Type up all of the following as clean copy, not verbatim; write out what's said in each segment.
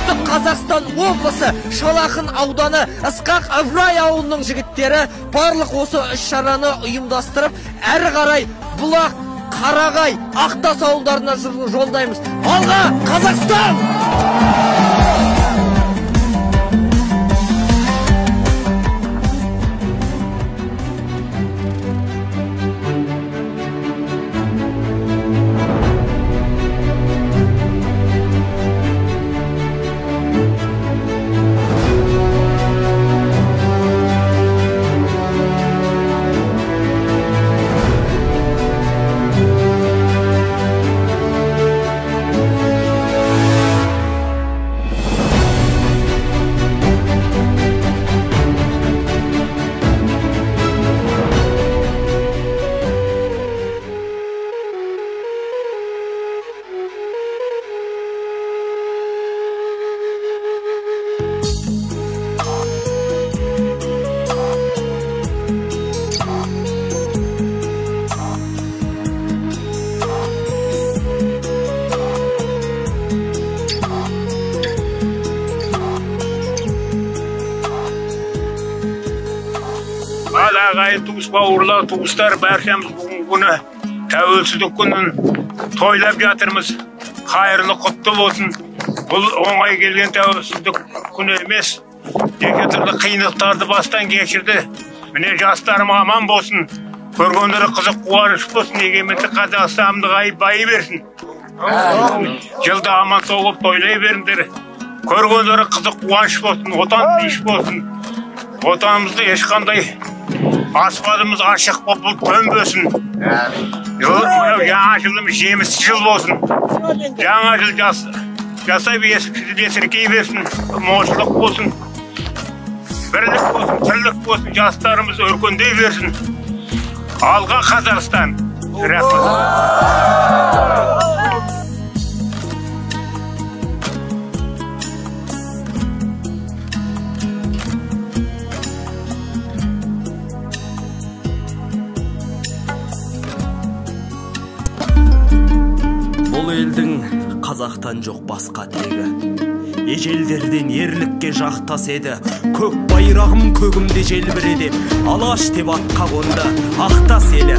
Солтүстік Қазақстан облысы Шалақын ауданы Ысқақ Ыбырай ауылының жігіттері барлық осы іс-шараны ұйымдастырып, әрі қарай Бұлақ, Қарағай, Ақтас ауылдарына жолдаймыз. Алға Қазақстан! Ағайын туыс бауырлар, туыстар бәршеміз бүгінгі күні тәуелсіздік күнін тойлап жатырмыз. Қайырлы құтты болсын. Бұл оңай келген тәуелсіздік күні емес. Екі түрлі қиындықтарды бастан кешірді. Міне жастарым аман болсын. Көргендері қызық қуаныш болсын. Егеменді Қазақстанды бай берсін. Жылда аман соғып тойлай беріңдер. Көргендері қызық қуаныш болсын. Отан тиіш болсын. Отанымызды ешқандай аспадымыз ашық болып көнбесін. Жаңа жылымыз жемісті жыл болсын. Жаңа жыл жасай бесіркей берсін. Молшылық болсын. Бірлік болсын, тірлік болсын. Жастарымыз өркендей берсін. Алға Қазақстан. Бұл елдің қазақтан жоқ басқа тегі. Ежелдерден ерлікке жақтас еді. Көк байрағым көгімде желбіреді. Алаш деп атқа қонды Ақтас елі.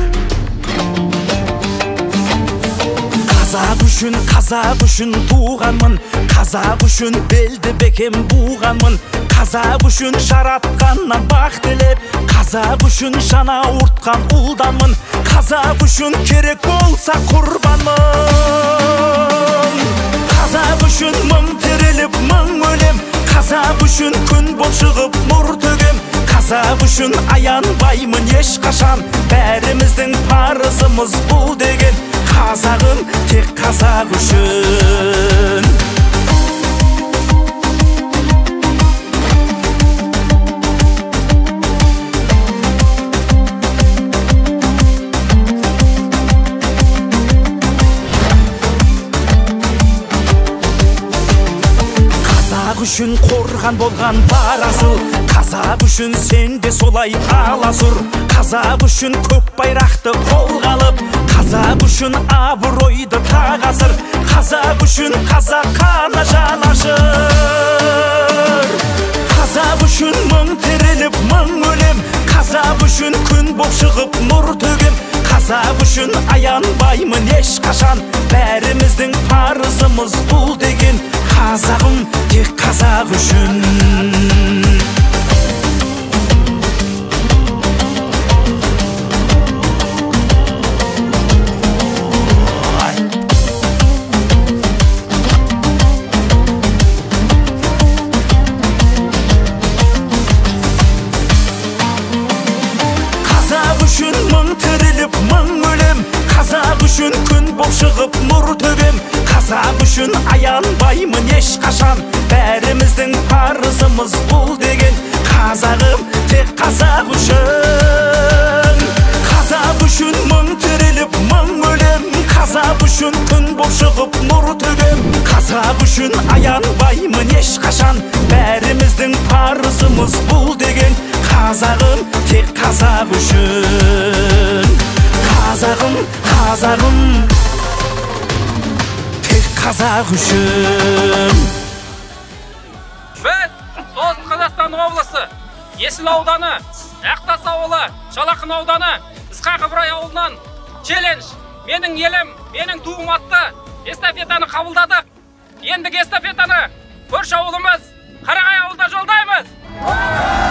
Қазақ үшін туғанмын. Қазақ үшін белді бекем буғанмын. Қазақ үшін жаратқаннан бақ тілеп. Қазақ үшін жана ұртқан ұлданмын. Қазақ үшін керек болса құрбанмын. Қазақ үшін мың тіріліп мың өлем. Қазақ үшін күн бол шығып нұр төгем. Қазақ үшін аянбаймын ешқашан. Бәріміздің парызымыз бұл деген. Қазағым тек қазақ үшін. Қазақ үшін қорған болған бар асыл. Қазақ үшін сен де солай аласұр. Қазақ үшін көк байрақты қолға алып. Қазақ үшін абыройды тағасыр. Қазақ үшін қазақ қана жан ашыр. Қазақ үшін мың тіріліп мың өлем. Қазақ үшін күн боп шығып нұр төгем. Қазақ үшін аянбаймын ешқашан. Бәріміздің парызымыз бұл деген. Қазағым тек қазақ үшін. Қазақ үшін мың тіріліп мың өлем. Қазақ үшін күн боп шығып нұр төгем. Қазақ үшін аянбаймын ешқашан. Бәріміздің парызымыз бұл деген. Қазағым тек қазақ үшін. Қазақ үшін мың тіріліп мың өлем. Қазақ үшін күн боп шығып нұр төгем. Қазақ үшін аянбаймын ешқашан. Бәріміздің парызымыз бұл деген. Қазағым тек қазақ үшін. Қазағым тек қазақ үшін. облысы, Есіл ауданы, Ақтас ауылы, Шалақын ауданы, Ысқақ Ыбырай ауылынан челлендж, менің елім, менің туым атты эстафетаны қабылдадық. Ендігі эстафетаны көрші ауылымыз Қарағай ауылда жолдаймыз.